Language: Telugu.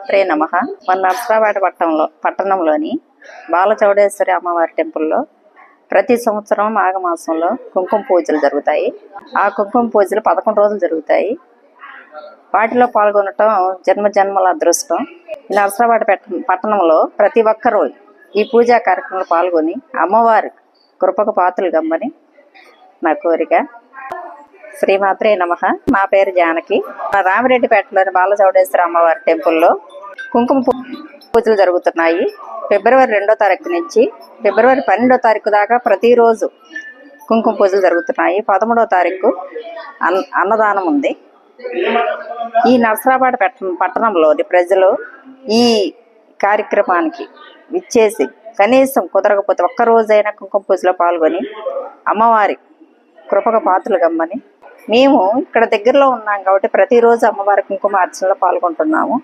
శ్రీ నమః. మన నర్సరాబాద్ పట్టణంలోని బాలచౌడేశ్వరి అమ్మవారి టెంపుల్లో ప్రతి సంవత్సరం మాఘమాసంలో కుంకుమ పూజలు జరుగుతాయి. ఆ కుంకుమ పూజలు 11 రోజులు జరుగుతాయి. వాటిలో పాల్గొనటం జన్మల అదృష్టం. నర్సరాబాద్ పట్టణంలో ప్రతి ఒక్కరూ ఈ పూజా కార్యక్రమంలో పాల్గొని అమ్మవారి కృపకు పాత్రలు గమ్మని నా కోరిక. శ్రీమాత్రే నమః. నా పేరు జానకి. రామిరెడ్డిపేటలోని బాలచౌడేశ్వరి అమ్మవారి టెంపుల్లో కుంకుమ పూజలు జరుగుతున్నాయి. ఫిబ్రవరి 2వ తారీఖు నుంచి ఫిబ్రవరి 12వ తారీఖు దాకా ప్రతిరోజు కుంకుమ పూజలు జరుగుతున్నాయి. 13వ తారీఖు అన్నదానం ఉంది. ఈ నర్సరాబాద్ పట్టణంలోని ప్రజలు ఈ కార్యక్రమానికి విచ్చేసి కనీసం కుదరకపోతే ఒక్కరోజైనా కుంకుమ పూజలో పాల్గొని అమ్మవారి కృపకు పాత్రలు గమ్మని. మేము ఇక్కడ దగ్గరలో ఉన్నాం కాబట్టి ప్రతిరోజు అమ్మవారి కుంకుమ అర్చనలో పాల్గొంటున్నాము.